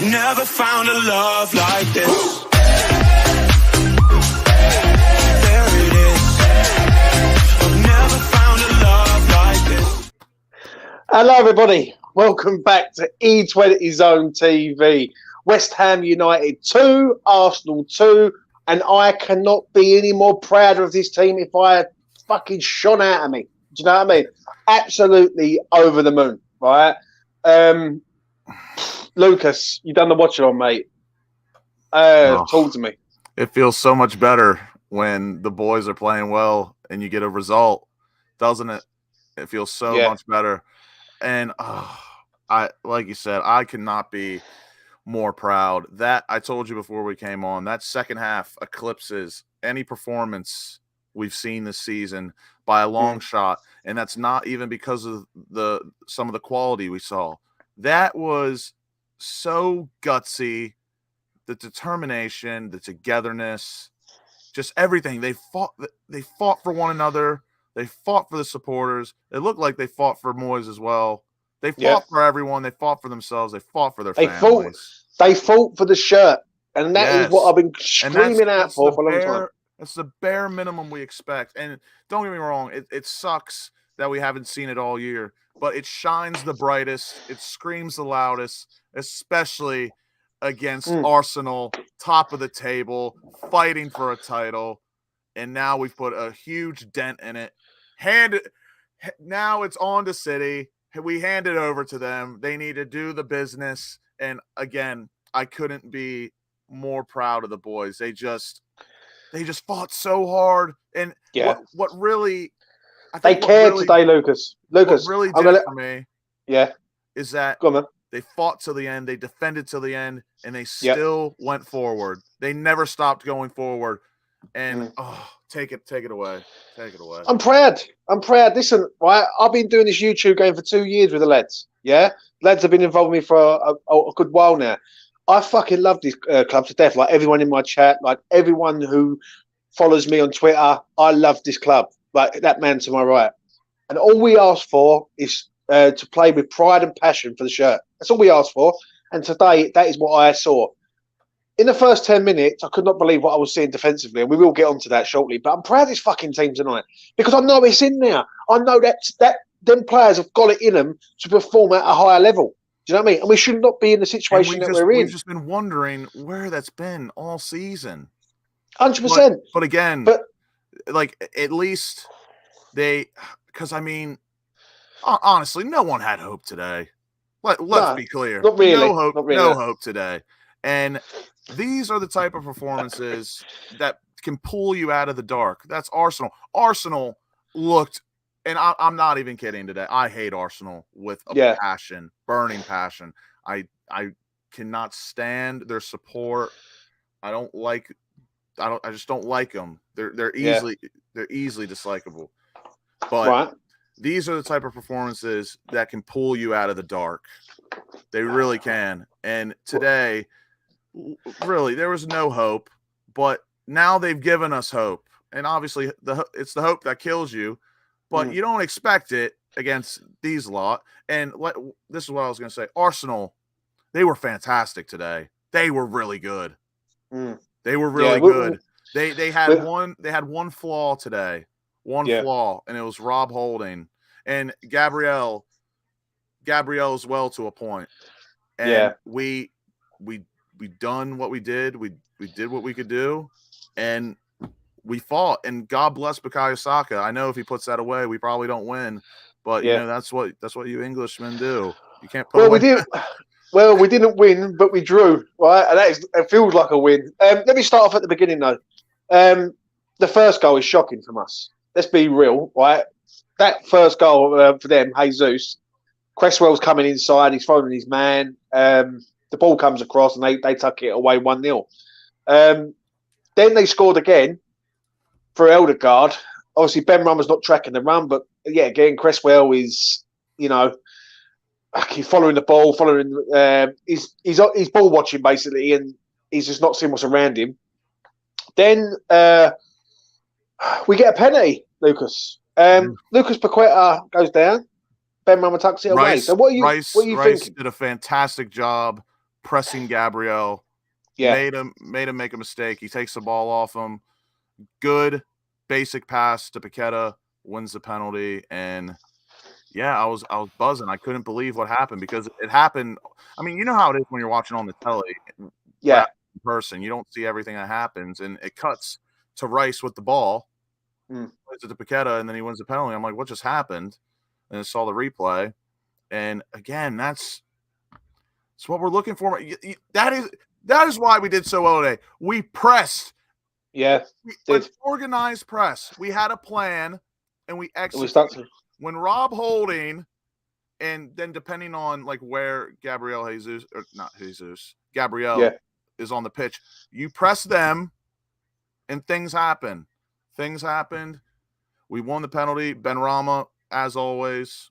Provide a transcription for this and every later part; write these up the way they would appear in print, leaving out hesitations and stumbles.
Never found a love like this. There it is. I've never found a love like this. Hello, everybody. Welcome back to E20 Zone TV. West Ham United 2, Arsenal 2, and I cannot be any more prouder of this team if I fucking shone out of me. Do you know what I mean? Absolutely over the moon, right? Lucas, you done the watch on, mate. Talk to me. It feels so much better when the boys are playing well and you get a result, doesn't it? It feels so much better. And I, like you said, I cannot be more proud. That I told you before we came on, that second half eclipses any performance we've seen this season by a long shot. And that's not even because of some of the quality we saw. That was so gutsy, the determination, the togetherness, just everything. They fought for one another. They fought for the supporters. It looked like they fought for Moyes as well. They fought for everyone. They fought for themselves. They fought for their families. They fought for the shirt. And that is what I've been screaming out for a long time. It's the bare minimum we expect. And don't get me wrong, it sucks that we haven't seen it all year, but it shines the brightest. It screams the loudest, especially against Arsenal, top of the table, fighting for a title. And now we've put a huge dent in it. Now it's on to City. We hand it over to them. They need to do the business. And again, I couldn't be more proud of the boys. They just fought so hard. And what really they cared today, Lucas. What really did it for me is that go on, man. They fought till the end, they defended till the end, and they still went forward. They never stopped going forward. And take it away. Take it away. I'm proud. Listen, right? I've been doing this YouTube game for 2 years with the lads. Yeah, lads have been involved with me for a good while now. I fucking love this club to death. Like everyone in my chat, like everyone who follows me on Twitter, I love this club. Like that man to my right. And all we ask for is to play with pride and passion for the shirt. That's all we ask for. And today, that is what I saw. In the first 10 minutes, I could not believe what I was seeing defensively, and we will get onto that shortly. But I'm proud of this fucking team tonight because I know it's in there. I know that them players have got it in them to perform at a higher level. Do you know what I mean? And we should not be in the situation that we're in. We've just been wondering where that's been all season. 100%. But again, like at least because I mean, honestly, no one had hope today. Let's be clear. Not really. No hope today. And these are the type of performances that can pull you out of the dark. That's Arsenal. Arsenal looked, and I'm not even kidding today. I hate Arsenal with a passion, burning passion. I cannot stand their support. I just don't like them. They're easily dislikable. But these are the type of performances that can pull you out of the dark. They really can. And today, really, there was no hope, but now they've given us hope. And obviously, it's the hope that kills you, but you don't expect it against these lot. And this is what I was going to say. Arsenal, they were fantastic today. They were really good. They were really good. They had one flaw today. One flaw, and it was Rob Holding. And Gabriel as well to a point. And we done what we did. We did what we could do, and we fought. And God bless Bukayo Saka. I know if he puts that away, we probably don't win. But you know that's what you Englishmen do. You can't put we didn't win, but we drew, right? And it feels like a win. Let me start off at the beginning though. The first goal is shocking from us. Let's be real, right? That first goal for them, Jesus, Cresswell's coming inside. He's following his man. The ball comes across and they tuck it away 1-0. Then they scored again for Eldegaard. Obviously, Ben Rummer's not tracking the run, but again, Cresswell is, he's following the ball, he's ball watching basically, and he's just not seeing what's around him. Then we get a penalty, Lucas. Lucas Paqueta goes down. Ben Rummer tucks it away. So what are you Rice thinking? did a fantastic job pressing Gabriel. Yeah. Made him make a mistake. He takes the ball off him. Good basic pass to Paqueta, wins the penalty, and yeah, I was buzzing. I couldn't believe what happened because it happened. I mean, you know how it is when you're watching on the telly, Yeah. in person. You don't see everything that happens, and it cuts to Rice with the ball, plays it to Paqueta, and then he wins the penalty. I'm like, what just happened? And I saw the replay, and again, that's what we're looking for. That is why we did so well today. We pressed. Yeah. An organized press. We had a plan, and we executed. We stuck to. When Rob Holding, and then depending on like where Gabriel is on the pitch, you press them, and things happen. Things happened. We won the penalty. Benrahma, as always.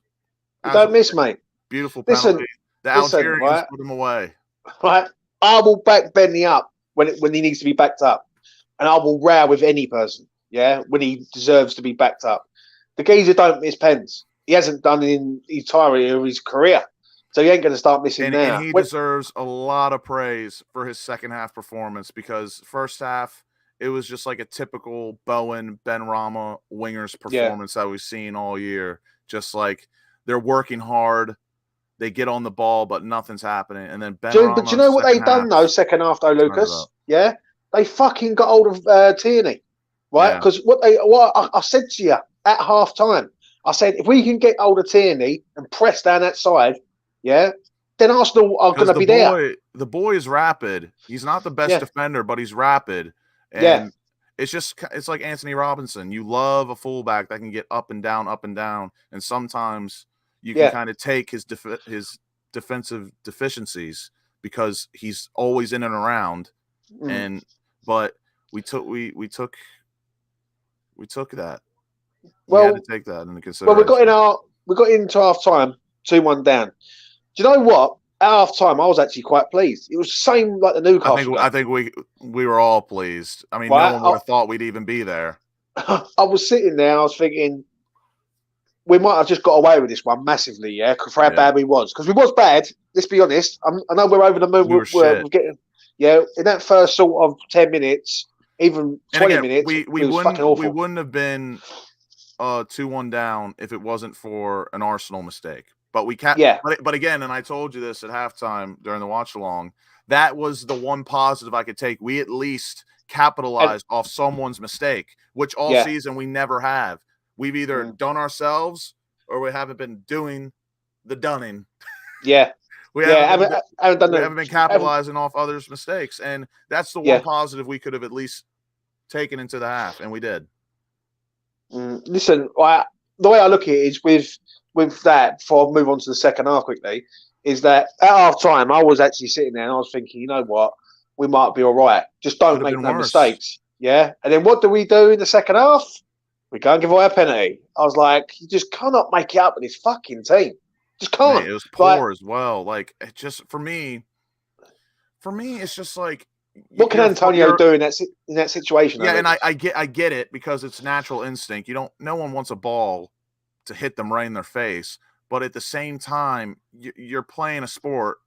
Don't miss, mate. Beautiful penalty. The Algerians right? put him away. Right. I will back Benny up when he needs to be backed up. And I will row with any person, yeah, when he deserves to be backed up. The geezer don't miss pens. He hasn't done it in the entirety of his career. So he ain't going to start missing now. And he deserves a lot of praise for his second half performance because first half, it was just like a typical Bowen, Benrahma wingers performance that we've seen all year. Just like they're working hard. They get on the ball, but nothing's happening. And then Benrahma. But do you know what they've done, though, second half, though, Lucas? Yeah? They fucking got hold of Tierney, right? Because what I said to you at half time, I said, if we can get hold of Tierney and press down that side, yeah, then Arsenal are going to be there. The boy is rapid. He's not the best defender, but he's rapid. And it's like Anthony Robinson. You love a fullback that can get up and down. And sometimes you can kind of take his defensive deficiencies because he's always in and around. But we took that. We had to take that into consideration. Well, we got into half time, 2-1 down. Do you know what? At half time, I was actually quite pleased. It was the same like the Newcastle. I think we were all pleased. I mean, no one would have thought we'd even be there. I was sitting there. I was thinking we might have just got away with this one massively, for how bad we was. Because we was bad. Let's be honest. I know we're over the moon. We're getting. Yeah, in that first sort of 10 minutes, even 20 minutes, we wouldn't have been 2-1 down if it wasn't for an Arsenal mistake. But we can't. Yeah. But again, and I told you this at halftime during the watch along, that was the one positive I could take. We at least capitalized off someone's mistake, which all season we never have. We've either done ourselves or we haven't been doing the dunning. Yeah. We haven't been capitalizing off others' mistakes. And that's the one positive we could have at least taken into the half, and we did. Listen, the way I look at it is with that, before I move on to the second half quickly, is that at half time, I was actually sitting there and I was thinking, you know what, we might be all right. Just don't make no mistakes. Yeah. And then what do we do in the second half? We go and give away a penalty. I was like, you just cannot make it up with this fucking team. Just can't. Mate, it was poor as well. Like, it just for me, it's just like, what can Antonio do in that situation? Yeah, and I get it because it's natural instinct. No one wants a ball to hit them right in their face, but at the same time, you're playing a sport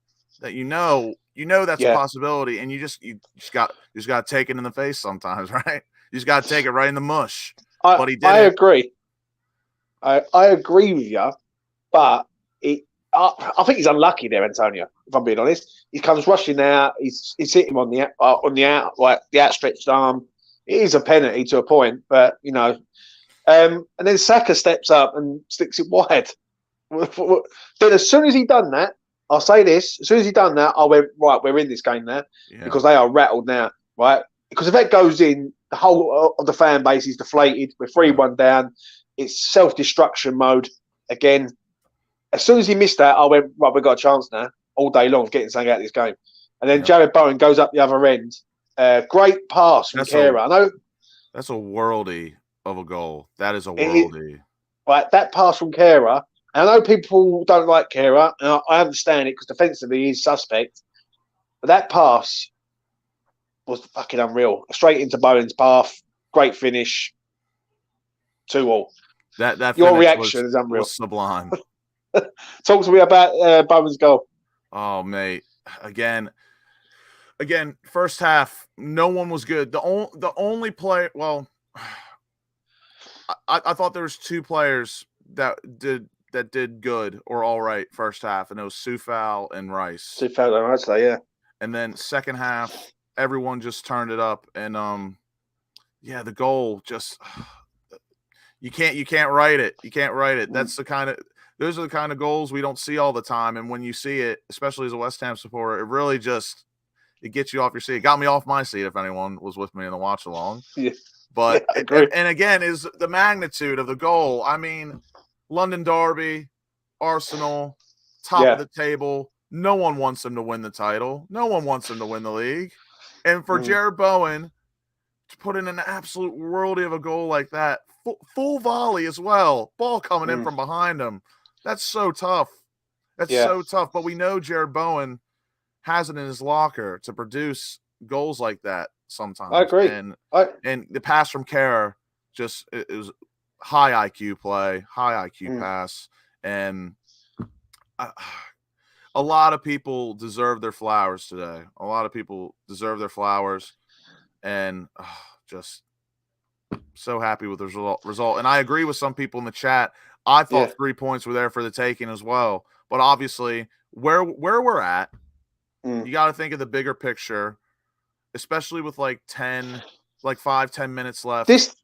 that you know that's a possibility, and you just got to take it in the face sometimes, right? You just got to take it right in the mush. But he did. I agree. I agree with you, but I think he's unlucky there, Antonio. If I'm being honest, he comes rushing out. He's hit him on the outstretched arm. It is a penalty to a point, but and then Saka steps up and sticks it wide. Then as soon as he done that, I'll say this: as soon as he done that, I went right. We're in this game now because they are rattled now, right? Because if that goes in, the whole of the fan base is deflated. We're 3-1 down. It's self-destruction mode again. As soon as he missed that, I went, right, we've got a chance now, all day long, getting something out of this game. And then Jared Bowen goes up the other end. Great pass from Kehrer. I know that's a worldie of a goal. That is a worldie. Right, that pass from Kehrer. And I know people don't like Kehrer, and I understand it because defensively he's suspect. But that pass was fucking unreal. Straight into Bowen's path. Great finish. 2-2. That your reaction is unreal. Was sublime. Talk to me about Bowen's goal. Oh, mate. Again, Again, first half, no one was good. The only player, well, I thought there was two players that did good or all right first half, and it was Sufal and Rice. Sufal, I'd say, yeah. And then second half, everyone just turned it up, and the goal just you can't write it. You can't write it. Those are the kind of goals we don't see all the time, and when you see it, especially as a West Ham supporter, it really just it gets you off your seat. It got me off my seat if anyone was with me in the watch along. Yeah. But yeah, and again is the magnitude of the goal. I mean, London Derby, Arsenal, top of the table. No one wants them to win the title. No one wants them to win the league. And for Jared Bowen to put in an absolute worldie of a goal like that, full volley as well, ball coming in from behind him. That's so tough. That's so tough. But we know Jared Bowen has it in his locker to produce goals like that sometimes. I agree. And the pass from Kerr just it was high IQ play, high IQ pass, and a lot of people deserve their flowers today. A lot of people deserve their flowers, and just so happy with the result. And I agree with some people in the chat. I thought 3 points were there for the taking as well. But obviously, where we're at, you got to think of the bigger picture, especially with like 5-10 minutes left. This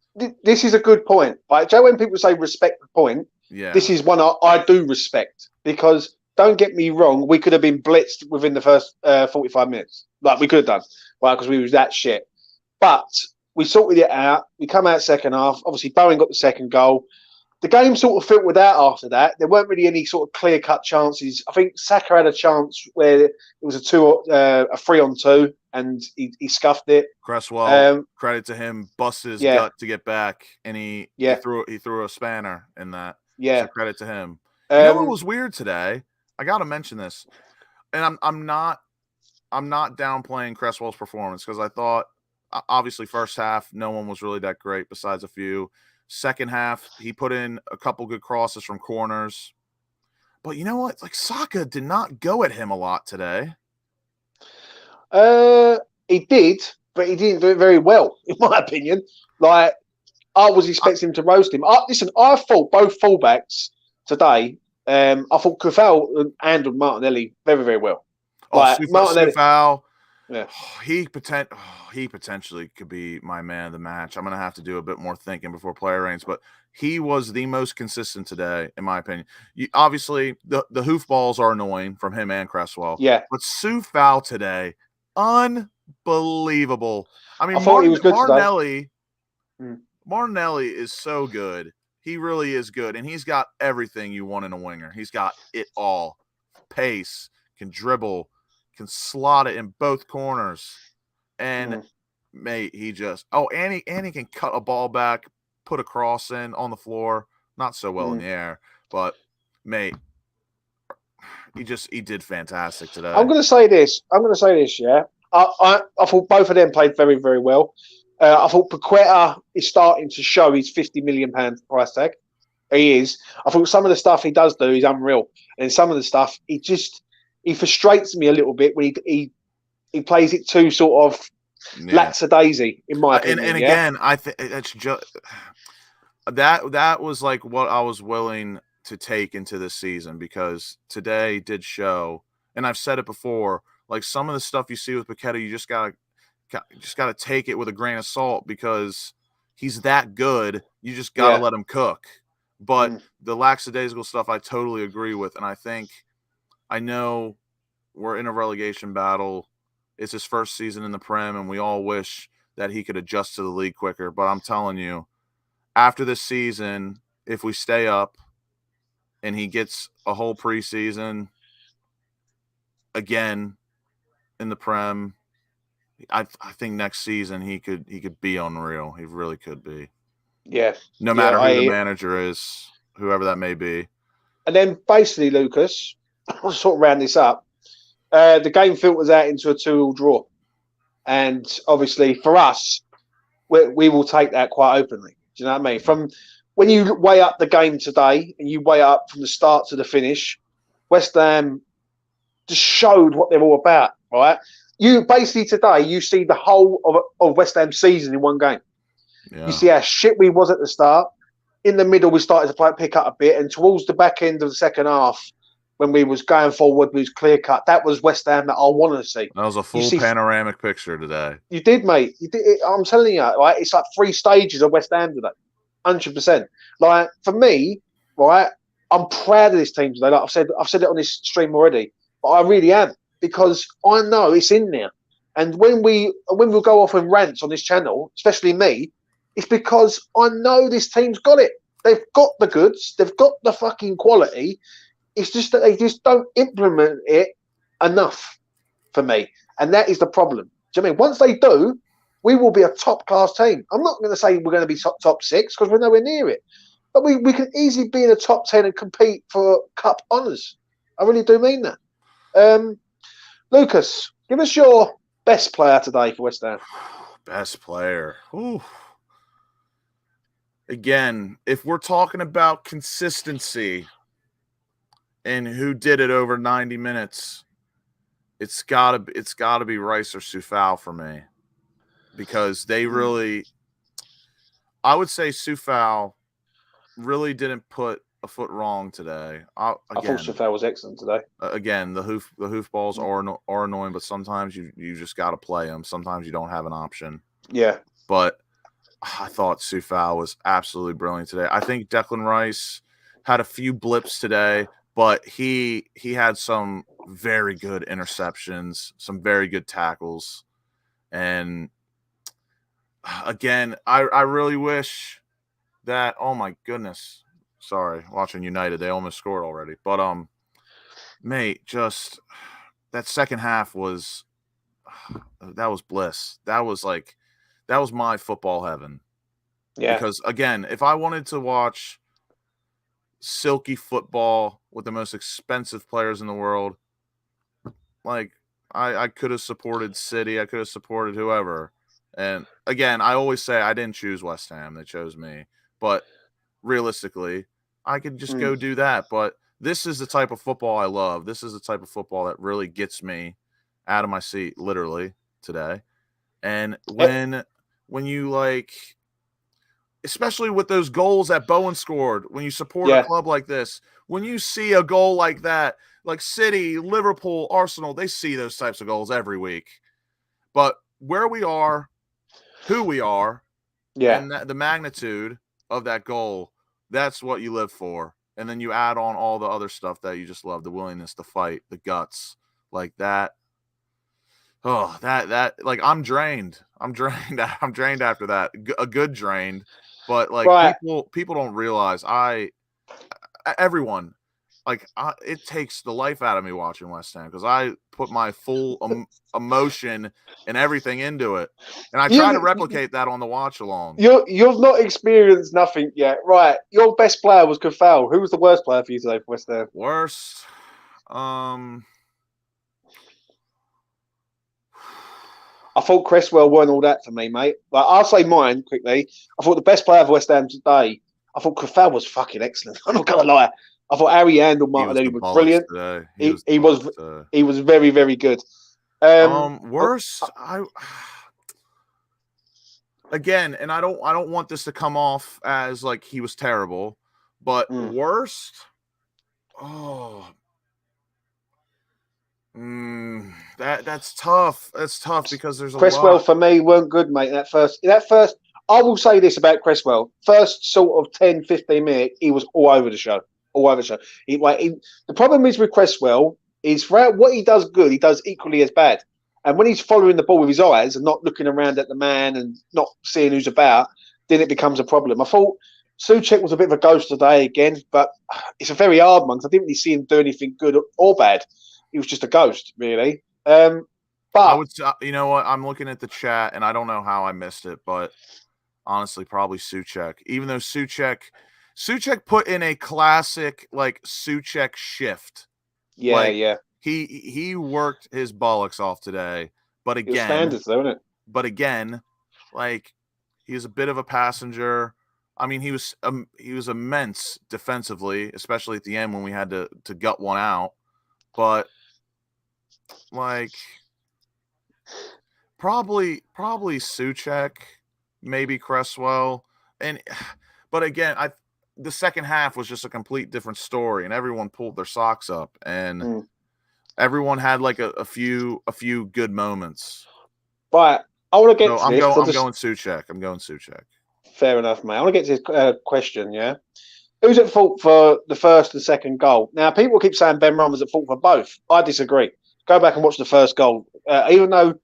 is a good point. Like, Joe, when people say respect the point, this is one I do respect, because don't get me wrong, we could have been blitzed within the first 45 minutes. Like, we could have done, right? Because we was that shit. But we sorted it out. We come out second half. Obviously, Bowen got the second goal. The game sort of filtered out after that. There weren't really any sort of clear-cut chances. I think Saka had a chance where it was a 3-on-2, and he scuffed it. Cresswell, credit to him, busted his gut to get back, and he threw a spanner in that. Yeah, so credit to him. You know what was weird today? I got to mention this, and I'm not downplaying Cresswell's performance, because I thought obviously first half no one was really that great besides a few. Second half, he put in a couple good crosses from corners. But you know what? Like, Saka did not go at him a lot today. He did, but he didn't do it very well, in my opinion. Like, I was expecting him to roast him. Listen, I thought both fullbacks today, I thought Kufal handled Martinelli very, very well. Martinelli. Yeah. He potentially could be my man of the match. I'm going to have to do a bit more thinking before player ratings, but he was the most consistent today, in my opinion. Obviously, the hoofballs are annoying from him and Cresswell. Yeah. But Sufal today, unbelievable. I mean, I thought he was good Martinelli is so good. He really is good, and he's got everything you want in a winger. He's got it all. Pace, can dribble, can slot it in both corners, and mate, he just and he can cut a ball back, put a cross in on the floor, not so well in the air, but mate, he did fantastic today. I'm gonna say this, yeah. I thought both of them played very, very well. I thought Paqueta is starting to show his £50 million price tag. He is. I thought some of the stuff he does do is unreal, and some of the stuff he frustrates me a little bit when he plays it too sort of lackadaisy, in my opinion. And again, I think that's just that was like what I was willing to take into this season, because today did show, and I've said it before, like some of the stuff you see with Paqueta, you just gotta take it with a grain of salt, because he's that good. You just gotta let him cook. But the lackadaisical stuff, I totally agree with, and I know we're in a relegation battle. It's his first season in the Prem, and we all wish that he could adjust to the league quicker. But I'm telling you, after this season, if we stay up and he gets a whole preseason again in the Prem, I think next season he could be unreal. He really could be. Yeah. No matter who the manager is, whoever that may be. And then basically, Lucas, I'll sort of round this up. The game filters out into a 2-2 draw. And obviously for us, we will take that quite openly. Do you know what I mean? From when you weigh up the game today and you weigh up from the start to the finish, West Ham just showed what they're all about, right? you basically today you see the whole of West Ham season in one game. Yeah. You see how shit we was at the start. In the middle, we started to pick up a bit, and towards the back end of the second half, when we was going forward, we was clear cut. That was West Ham that I want to see. That was a full panoramic picture today. You did, mate. You did. I'm telling you, right? It's like 3 stages of West Ham today, 100%. Like for me, right? I'm proud of this team today. Like I've said it on this stream already, but I really am because I know it's in there. And when we go off and rants on this channel, especially me, it's because I know this team's got it. They've got the goods. They've got the fucking quality. It's just that they just don't implement it enough for me. And that is the problem. Do you know what I mean? Once they do, we will be a top-class team. I'm not going to say we're going to be top 6 because we're nowhere near it. But we can easily be in the top 10 and compete for cup honours. I really do mean that. Lucas, give us your best player today for West Ham. Best player. Ooh. Again, if we're talking about consistency and who did it over 90 minutes, it's gotta be Rice or Sufal for me. Because they really, I would say Sufal really didn't put a foot wrong today. I thought Sufal was excellent today. Again, the hoof balls are annoying, but sometimes you just got to play them. Sometimes you don't have an option. Yeah. But I thought Sufal was absolutely brilliant today. I think Declan Rice had a few blips today, but he had some very good interceptions, some very good tackles. And again, I really wish that, oh my goodness. Sorry, watching United, they almost scored already. But mate, just that second half was bliss. That was my football heaven. Yeah. Because again, if I wanted to watch silky football with the most expensive players in the world, like I could have supported City, I could have supported whoever. And again, I always say I didn't choose West Ham, they chose me. But realistically, I could just go do that. But this is the type of football I love. This is the type of football that really gets me out of my seat, literally, today. And when you like, especially with those goals that Bowen scored, when you support a club like this, when you see a goal like that, like City, Liverpool, Arsenal, they see those types of goals every week. But where we are, who we are, and the magnitude of that goal, that's what you live for. And then you add on all the other stuff that you just love, the willingness to fight, the guts, like that. Oh, that like I'm drained. I'm drained after that. A good drained, but like people don't realize everyone like it takes the life out of me watching West Ham because I put my full emotion and everything into it, and I try to replicate that on the watch along. You've not experienced nothing yet, right? Your best player was Kufal. Who was the worst player for you today for West Ham? Worst, I thought Cresswell weren't all that for me, mate. Like, I'll say mine quickly. I thought the best player for West Ham today, I thought Kufal was fucking excellent. I'm not going to lie. I thought Harry handled Martinelli was brilliant. He was very, very good. Worst, again, and I don't want this to come off as like he was terrible, but worst, that's tough. That's tough because there's Cresswell for me weren't good, mate. That first, I will say this about Cresswell. First sort of 10, 15 minutes, he was all over the show. All over the show. The problem is with Cresswell is throughout what he does good, he does equally as bad. And when he's following the ball with his eyes and not looking around at the man and not seeing who's about, then it becomes a problem. I thought Souček was a bit of a ghost today again, but it's a very hard one because I didn't really see him do anything good or bad. He was just a ghost, really. But I would, you know what? I'm looking at the chat, and I don't know how I missed it, but honestly, probably Souček. Even though Souček put in a classic like Souček shift. Yeah. He worked his bollocks off today, but again, standards, though, isn't it? But again, like he was a bit of a passenger. I mean, he was immense defensively, especially at the end when we had to gut one out. But like, Probably Suchek, maybe Cresswell, but again, the second half was just a complete different story, and everyone pulled their socks up, and everyone had like a few good moments. Right, I want to get So to this. I'm going Suchek. I'm going Suchek. Fair enough, mate. I want to get to this question. Yeah, who's at fault for the first and second goal? Now, people keep saying Ben Rama's at fault for both. I disagree. Go back and watch the first goal. Even though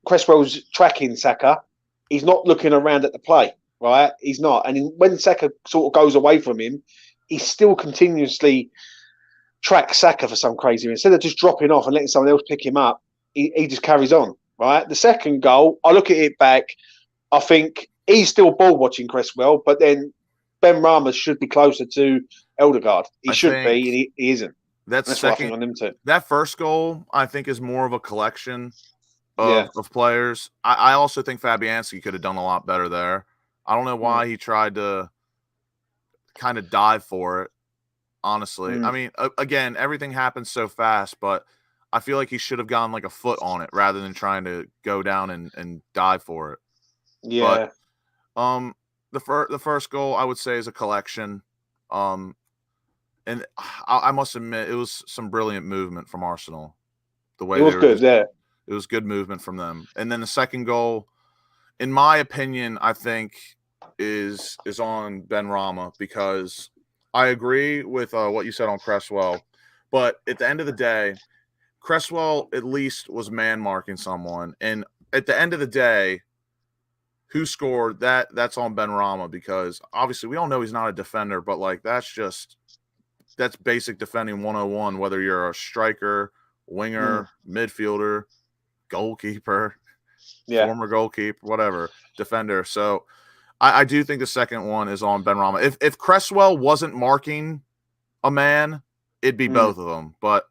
Cresswell's tracking Saka, he's not looking around at the play, right? He's not. And when Saka sort of goes away from him, he still continuously tracks Saka for some crazy reason. Instead of just dropping off and letting someone else pick him up, he just carries on, right? The second goal, I look at it back, I think he's still ball watching Cresswell, but then Ben Rama should be closer to Eldegaard. He should be, and he isn't. That's what I think on him too. That first goal, I think, is more of a collection of players. I also think Fabianski could have done a lot better there. I don't know why he tried to kind of dive for it, honestly. I mean, again, everything happens so fast, but I feel like he should have gone like a foot on it rather than trying to go down and dive for it. Yeah. But the first goal, I would say, is a collection. And I must admit, it was some brilliant movement from Arsenal. The way it was good, it was good movement from them. And then the second goal, in my opinion, I think is on Ben Rama, because I agree with what you said on Cresswell. But at the end of the day, Cresswell at least was man marking someone. And at the end of the day, who scored that's on Ben Rama, because obviously we all know he's not a defender, but like that's basic defending 101, whether you're a striker, winger, midfielder, goalkeeper, former goalkeeper, whatever, defender. So I do think the second one is on Ben Rama. If Cresswell wasn't marking a man, it'd be both of them. But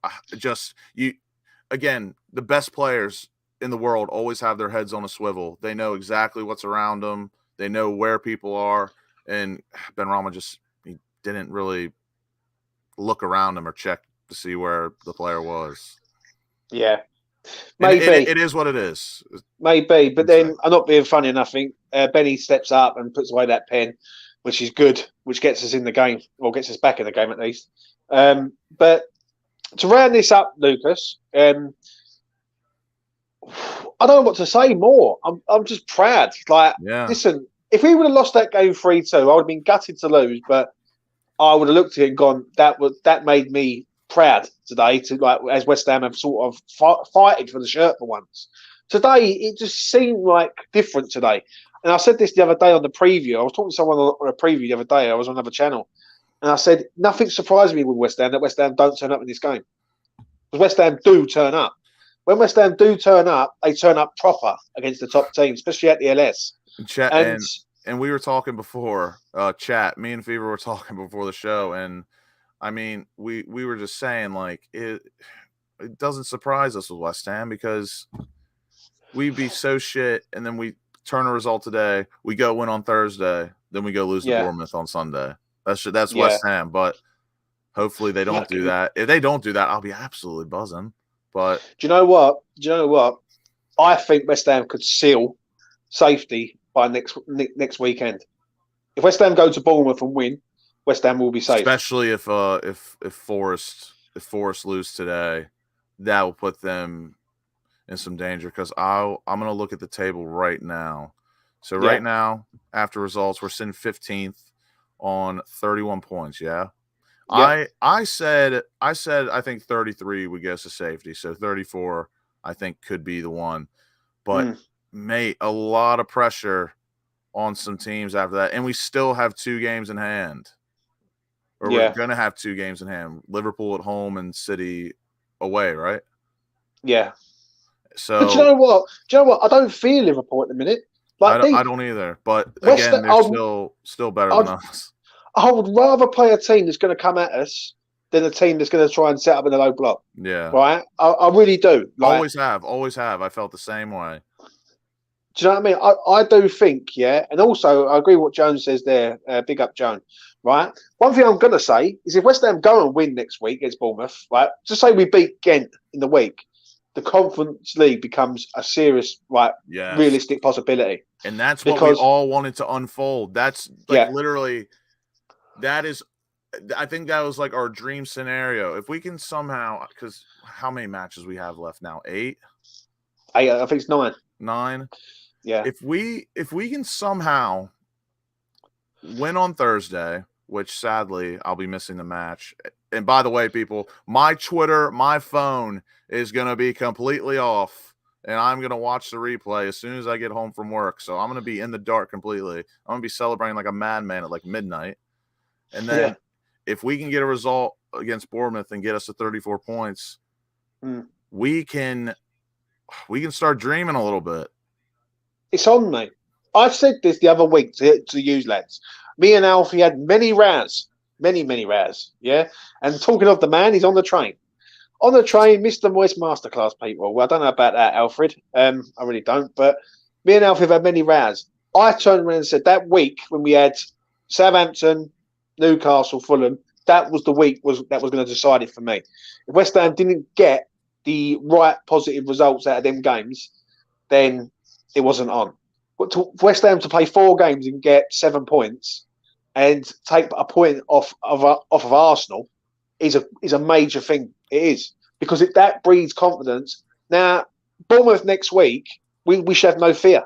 again, the best players in the world always have their heads on a swivel. They know exactly what's around them. They know where people are. And Ben Rama he didn't really look around him or check to see where the player was. Yeah. Maybe. It is what it is. Maybe. But then, I'm not being funny enough, I think Benny steps up and puts away that pen, which is good, which gets us in the game, or gets us back in the game at least. But to round this up, Lucas, I don't know what to say more. I'm just proud. Listen, if we would have lost that game 3-2, I would have been gutted to lose, but I would have looked at it and gone, that made me proud today, to like, as West Ham have sort of fighted for the shirt for once. Today, it just seemed like different today. And I said this the other day on the preview. I was talking to someone on a preview the other day. I was on another channel. And I said, nothing surprised me with West Ham, that West Ham don't turn up in this game. Because West Ham do turn up. When West Ham do turn up, they turn up proper against the top teams, especially at the LS. And we were talking before, me and Fever were talking before the show, and I mean, we were just saying, like, it doesn't surprise us with West Ham, because we'd be so shit, and then we turn a result today, we go win on Thursday, then we go lose to Bournemouth on Sunday. That's West Ham, but hopefully they don't do that. If they don't do that, I'll be absolutely buzzing. But do you know what? I think West Ham could seal safety by next weekend. If West Ham go to Bournemouth and win, West Ham will be safe. Especially if Forest lose today, that will put them in some danger, because I'm going to look at the table right now. So right now, after results, we're sitting 15th on 31 points. Yeah. I said I think 33 would get us to safety. So 34 I think could be the one. But mate, a lot of pressure on some teams after that. And we still have 2 games in hand. Or we're gonna have 2 games in hand. Liverpool at home and City away, right? Yeah. So but do you know what? I don't feel Liverpool at the minute. Like I don't either. But again, they're still better than us. I would rather play a team that's going to come at us than a team that's going to try and set up in a low block. Yeah. Right? I really do. Always have. I felt the same way. Do you know what I mean? I do think, and also I agree with what Jones says there. Big up, Joan. Right? One thing I'm going to say is if West Ham go and win next week against Bournemouth, right? Just say we beat Ghent in the week. the Conference League becomes a serious, Yes. realistic possibility. And that's what we all wanted to unfold. That's literally, that is, I think that was like our dream scenario. If we can somehow, because how many matches we have left now? 8? I think it's 9. 9. Yeah. If we can somehow win on Thursday, which sadly I'll be missing the match. And by the way, people, my Twitter, my phone is going to be completely off, and I'm going to watch the replay as soon as I get home from work. So I'm going to be in the dark completely. I'm going to be celebrating like a madman at like midnight. And then if we can get a result against Bournemouth and get us to 34 points, we can start dreaming a little bit. It's on, mate. I said this the other week to you lads. Me and Alfie had many rows. Many rows. Yeah. And talking of the man, he's on the train. On the train, Mr. Moist Masterclass, people. Well, I don't know about that, Alfred. I really don't. But me and Alfie have had many rows. I turned around and said that week when we had Southampton, Newcastle, Fulham, that was the week that was going to decide it for me. If West Ham didn't get the right positive results out of them games, then it wasn't on. But to West Ham to play 4 games and get 7 points and take a point off of Arsenal is a major thing. It is, because that breeds confidence. Now, Bournemouth next week, we should have no fear.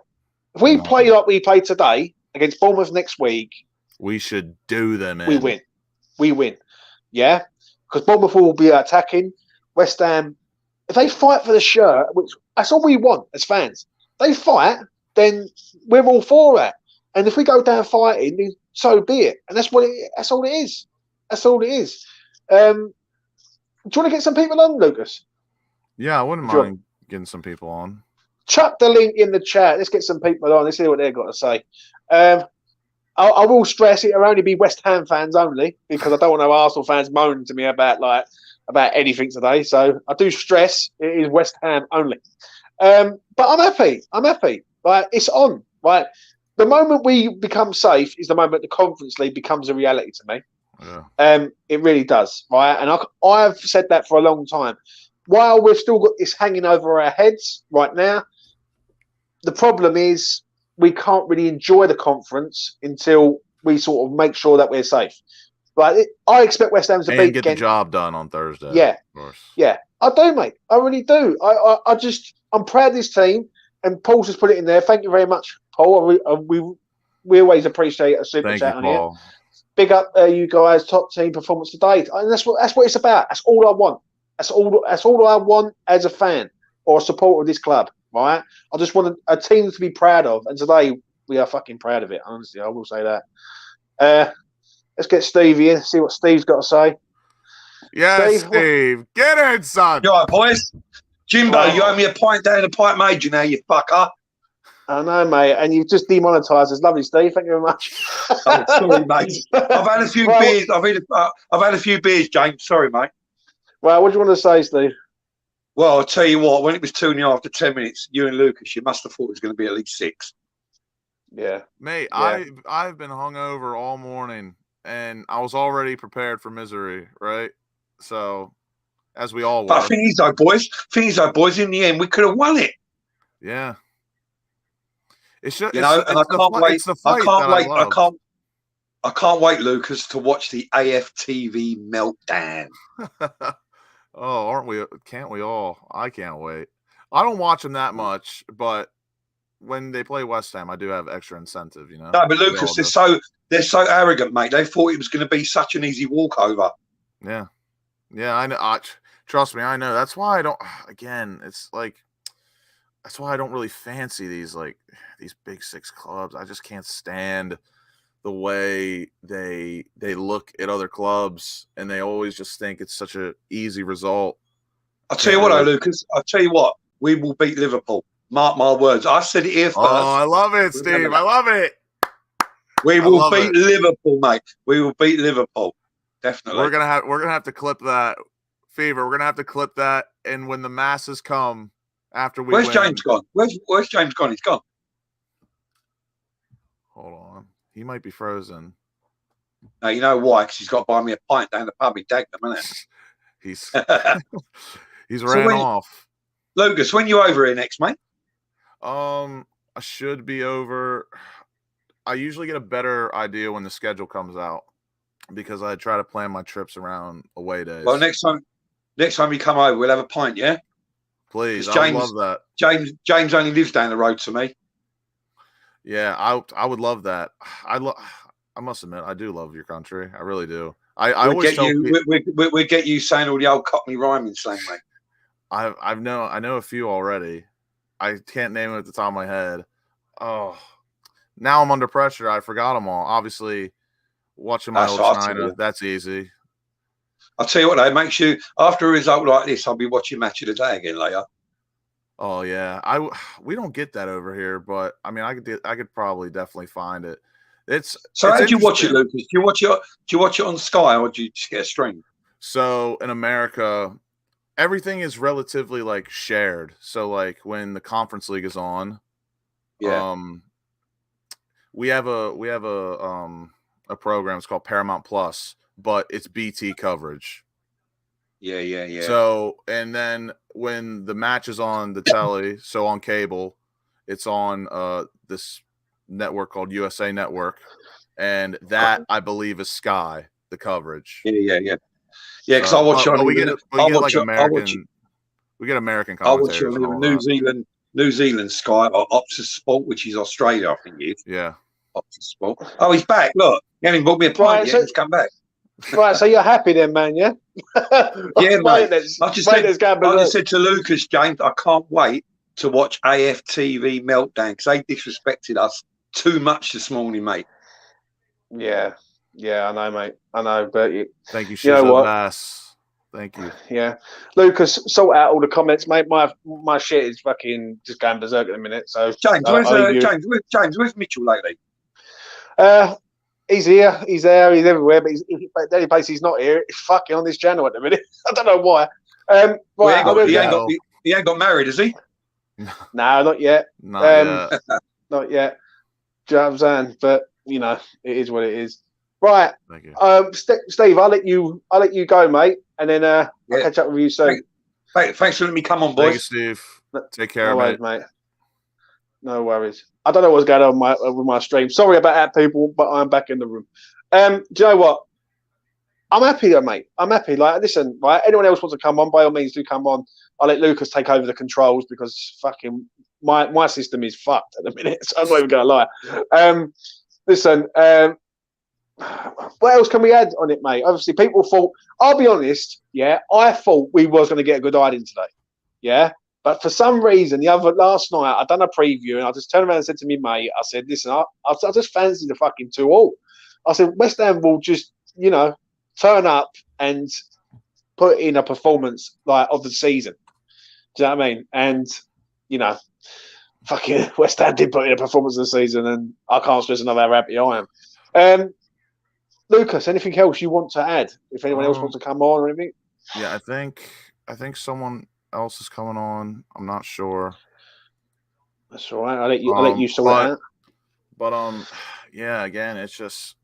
If we play like we played today against Bournemouth next week, we should do them in. We win. Yeah? Because Bournemouth will be attacking. West Ham, if they fight for the shirt, which that's all we want as fans, they fight, then we're all for that. And if we go down fighting, then so be it. And that's all it is. That's all it is. Do you want to get some people on, Lucas? Yeah, I wouldn't mind getting some people on. Chuck the link in the chat. Let's get some people on. Let's see what they've got to say. I will stress it'll only be West Ham fans only, because I don't want no Arsenal fans moaning to me about anything today. So I do stress it is West Ham only. But I'm happy. Like, it's on. Right, the moment we become safe is the moment the Conference League becomes a reality to me. Yeah. It really does. Right, and I've said that for a long time. While we've still got this hanging over our heads right now, the problem is we can't really enjoy the conference until we sort of make sure that we're safe. But I expect West Ham to get the job done on Thursday. Yeah, of course. Yeah, I do, mate. I really do. I'm proud of this team, and Paul's just put it in there. Thank you very much, Paul. We always appreciate a super chat on here. Big up, you guys. Top team performance today, and that's what it's about. That's all I want. That's all I want as a fan or a supporter of this club. Right? I just want a team to be proud of, and today we are fucking proud of it. Honestly, I will say that. Let's get Stevie in, see what Steve's got to say. Yes, Steve. Get in, son. You all right, boys? Jimbo, you owe me a pint down the Pint Major now, you fucker. I know, mate, and you've just demonetised us. Lovely, Steve. Thank you very much. Oh, sorry, mate. I've had a few beers. I've had a few beers, James. Sorry, mate. Well, what do you want to say, Steve? Well, I'll tell you what. When it was 2-0 after 10 minutes, you and Lucas, you must have thought it was going to be at least 6. Yeah, mate. Yeah. I've been hungover all morning, and I was already prepared for misery. Right, so as we all were. But thing is, though, boys. In the end, we could have won it. Yeah. It's just, and I can't wait. It's the fight I can't wait, Lucas, to watch the AFTV meltdown. Oh, aren't we? Can't we all? I can't wait. I don't watch them that much, but when they play West Ham, I do have extra incentive, you know. No, but Lucas, they're so arrogant, mate. They thought it was going to be such an easy walkover. Yeah, I know. Trust me, I know. That's why I don't. Again, it's like that's why I don't really fancy these big 6 clubs. I just can't stand the way they look at other clubs, and they always just think it's such an easy result. I'll tell you what, Lucas. I'll tell you what. We will beat Liverpool. Mark my words. I said it here first. Oh, I love it, Steve. I love it. We will beat Liverpool, mate. We will beat Liverpool. Definitely. We're gonna have to clip that, Fever. We're gonna have to clip that, and when the masses come after we Where's James gone? Where's James gone? He's gone. Hold on. He might be frozen. No, you know why? Because he's got to buy me a pint down the pub. He dagged them, isn't it? He's ran off. Lucas, when you over here next, mate? I should be over. I usually get a better idea when the schedule comes out because I try to plan my trips around away days. Well, next time you come over, we'll have a pint, yeah? Please, I James, would love that. James only lives down the road to me. Yeah, I would love that. I must admit, I do love your country. I really do. I always tell people, we'll get you saying all the old Cockney rhyming slang, mate. I know a few already. I can't name it at the top of my head. Oh, now I'm under pressure. I forgot them all. Obviously, watching my old China, that's easy. I'll tell you what, though, it makes you, after a result like this, I'll be watching Match of the Day again later. Oh yeah, we don't get that over here, but I mean, I could probably definitely find it. How do you watch it, Lucas? Do you watch it on Sky, or do you just get a stream? So in America, everything is relatively like shared. So like when the Conference League is on, we have a program. It's called Paramount Plus, but it's BT coverage. Yeah. So, and then when the match is on the telly, so on cable, it's on this network called USA Network, and that I believe is Sky, the coverage. Yeah. Because I watch on. We get American commentators. I watch on New Zealand Sky or Optus Sport, which is Australia, I think it is. Yeah. Optus Sport. Oh, he's back. Look, he hasn't bought me a pint yet. He's come back. Right, so you're happy then, man, yeah? Yeah, mate. I just said to Lucas, James, I can't wait to watch AFTV Meltdown because they disrespected us too much this morning, mate. Yeah, I know, mate. I know, but thank you, you know what? Bass. Thank you. Yeah, Lucas, sort out all the comments, mate. My shit is fucking just going berserk at the minute. So James, where's Mitchell lately? He's here, he's there, he's everywhere, but the only place he's not here is fucking on this channel at the minute. I don't know why. He ain't got married, has he? No, not yet. Not yet. Do you know what I'm saying? But you know, it is what it is. Right. Thank you. Steve, I'll let you go, mate, and then I'll catch up with you soon. Thanks for letting me come on, boys. Thank you, Steve. Take care, no worries, mate. No worries. I don't know what's going on with my stream. Sorry about that, people, but I'm back in the room. Do you know what? I'm happy though, mate. I'm happy. Like, listen, right? Anyone else wants to come on, by all means, do come on. I'll let Lucas take over the controls because fucking my system is fucked at the minute. So I'm not even gonna lie. Listen, what else can we add on it, mate? Obviously, people thought. I'll be honest. Yeah, I thought we was gonna get a good hiding today. Yeah. But for some reason, last night, I done a preview and I just turned around and said to me, mate, I said, listen, I just fancy the fucking 2-2. I said, West Ham will just, turn up and put in a performance like of the season. Do you know what I mean? And, fucking West Ham did put in a performance of the season and I can't stress enough how happy I am. Lucas, anything else you want to add? If anyone else wants to come on or anything? Yeah, I think someone else is coming on. I'm not sure. That's all right. I'll let you sort it out. But yeah, again, it's just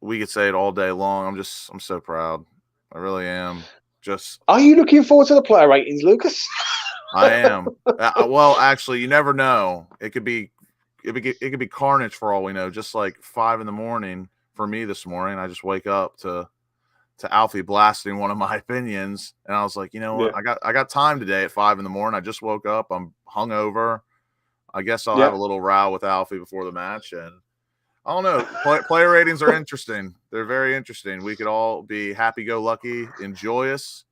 we could say it all day long. I'm so proud. I really am. Are you looking forward to the player ratings, Lucas? I am. Well, actually, you never know. It could be carnage for all we know. Just like 5 a.m. for me this morning, I just wake up to Alfie blasting one of my opinions, and I was like, you know what? Yeah. I got time today at 5 a.m. I just woke up. I'm hungover. I guess I'll have a little row with Alfie before the match, and I don't know. Player ratings are interesting. They're very interesting. We could all be happy-go-lucky and joyous,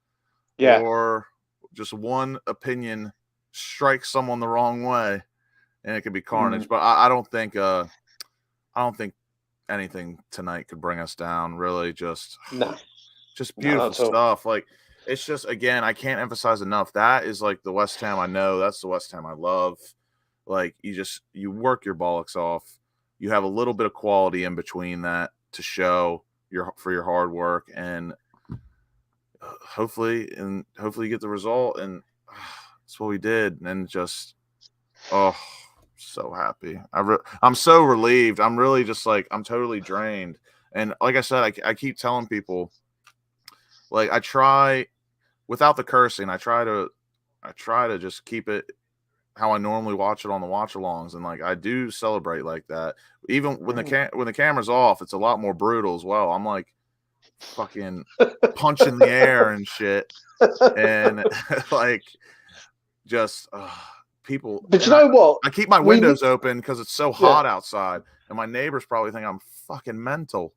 or just one opinion strikes someone the wrong way, and it could be carnage. But I don't think anything tonight could bring us down. Really, just beautiful stuff. Like, it's just, again, I can't emphasize enough. That is like the West Ham I know. That's the West Ham I love. Like, you work your bollocks off. You have a little bit of quality in between that to show for your hard work, and hopefully you get the result. And that's what we did. And just, so happy. I'm so relieved. I'm really just like, I'm totally drained. And like I said, I keep telling people, like, I try, without the cursing, I try to try to just keep it how I normally watch it on the watch-alongs, and like I do celebrate like that. Even when the camera's off, it's a lot more brutal as well. I'm like fucking punching the air and shit, and like just people. But you know what? I keep my windows open because it's so hot outside, and my neighbors probably think I'm fucking mental.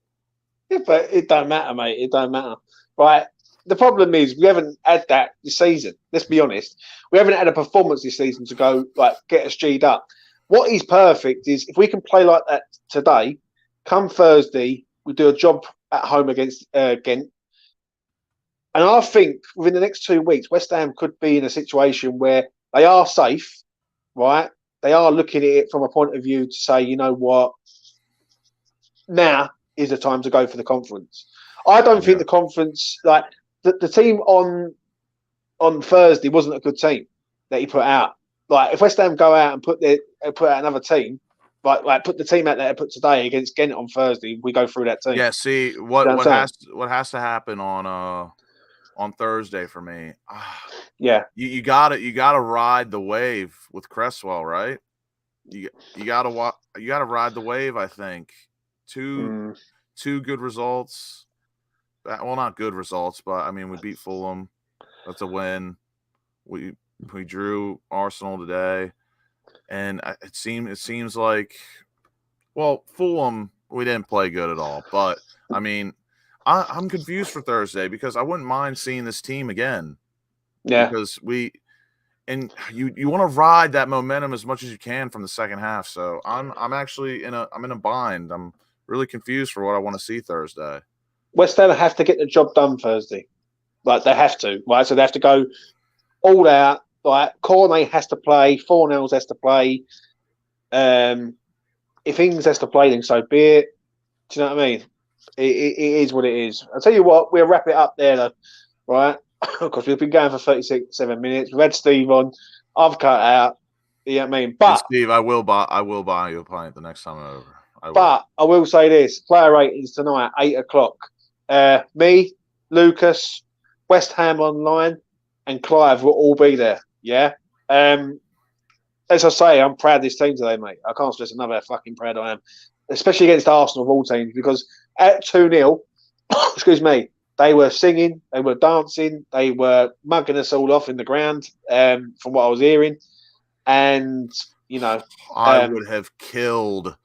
Yeah, but it don't matter, mate. It don't matter, right? The problem is we haven't had that this season. Let's be honest. We haven't had a performance this season to go like get us G'd up. What is perfect is if we can play like that today, come Thursday, we do a job at home against Ghent. And I think within the next 2 weeks, West Ham could be in a situation where they are safe, right? They are looking at it from a point of view to say, you know what, now is the time to go for the conference. I don't think the conference, like the team on Thursday wasn't a good team that he put out. Like if West Ham go out and put out another team, like put the team out there put today against Ghent on Thursday, we go through that team. Yeah, see what has to happen on Thursday for me. Yeah, you gotta ride the wave with Cresswell, right? You gotta ride the wave. I think two good results. Well, not good results, but I mean we beat Fulham. That's a win. We drew Arsenal today, and it seems like, well, Fulham we didn't play good at all. But I mean, I'm confused for Thursday because I wouldn't mind seeing this team again. Yeah, because you want to ride that momentum as much as you can from the second half. So I'm actually in a bind. I'm really confused for what I want to see Thursday. West Ham have to get the job done Thursday. Like they have to, right? So they have to go all out. Like Cornet has to play, Fornells has to play. If Ings has to play, then so be it. Do you know what I mean? It is what it is. I'll tell you what, we'll wrap it up there, though, right? Because we've been going for 37 minutes. We've had Steve on. I've cut out. You know what I mean? But and Steve, I will buy you a pint the next time I'm over. But I will say this: player ratings tonight, 8:00. Me, Lucas, West Ham Online, and Clive will all be there. Yeah. As I say, I'm proud of this team today, mate. I can't stress enough how fucking proud I am, especially against Arsenal of all teams, because at 2-0, excuse me, they were singing, they were dancing, they were mugging us all off in the ground, from what I was hearing. And, you know, I would have killed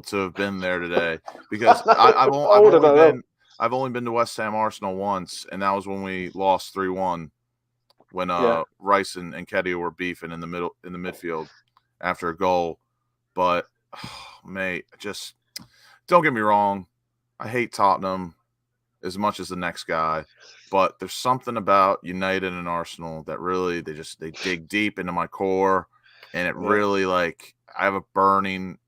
to have been there today because I've only been to West Ham Arsenal once, and that was when we lost 3-1 when Rice and Kedia were beefing in the midfield after a goal. But mate, just don't get me wrong, I hate Tottenham as much as the next guy, but there's something about United and Arsenal that really they dig deep into my core, and it really, like, I have a burning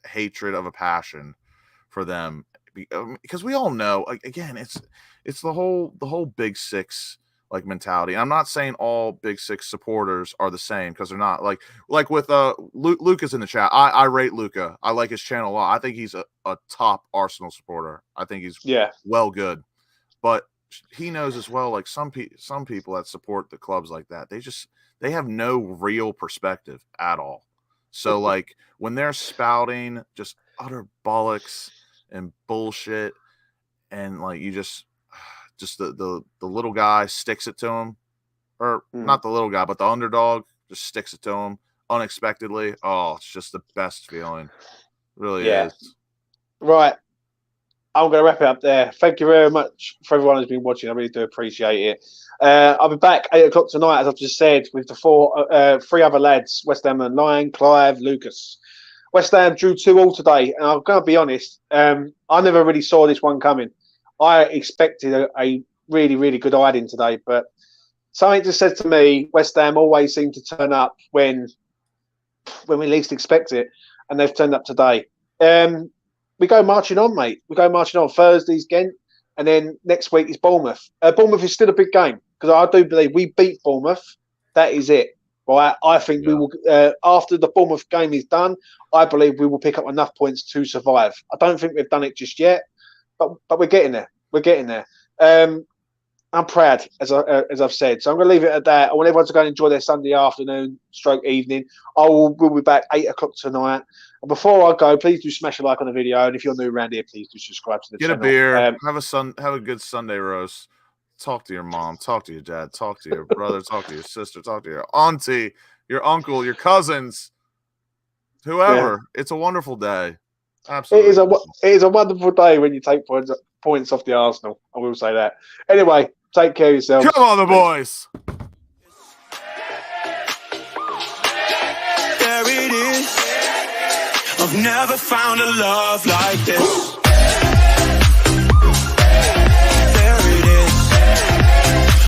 hatred of a passion for them because we all know, like, again, it's the whole Big Six like mentality. And I'm not saying all Big Six supporters are the same, because they're not. Like with Luca's in the chat. I rate Luca. I like his channel a lot. I think he's a top Arsenal supporter. I think he's well good. But he knows as well, like some people that support the clubs like that, they have no real perspective at all. So like when they're spouting just utter bollocks and bullshit, and like you just the little guy sticks it to him, or not the little guy, but the underdog just sticks it to him unexpectedly. Oh, it's just the best feeling. It really is. Right. I'm going to wrap it up there. Thank you very much for everyone who's been watching. I really do appreciate it. I'll be back 8:00 tonight, as I've just said, with the three other lads: West Ham Online, Clive, Lucas. West Ham drew 2-2 today, and I'm going to be honest, I never really saw this one coming. I expected a really, really good hiding today, but something just said to me, West Ham always seem to turn up when we least expect it, and they've turned up today. We go marching on, mate. We go marching on. Thursday's Ghent, and then next week is Bournemouth. Bournemouth is still a big game, because I do believe we beat Bournemouth. That is it. Right? I think we will, after the Bournemouth game is done, I believe we will pick up enough points to survive. I don't think we've done it just yet, but we're getting there. We're getting there. I'm proud, as I've said. So I'm going to leave it at that. I want everyone to go and enjoy their Sunday afternoon, stroke evening. We'll be back 8:00 tonight. And before I go, please do smash a like on the video. And if you're new around here, please do subscribe to the channel. Get a beer. Have a good Sunday roast. Talk to your mom. Talk to your dad. Talk to your brother. Talk to your sister. Talk to your auntie, your uncle, your cousins, whoever. Yeah. It's a wonderful day. Absolutely. It is a wonderful day when you take points off the Arsenal. I will say that. Anyway, take care of yourself. Come on, the boys. There it is. I've never found a love like this.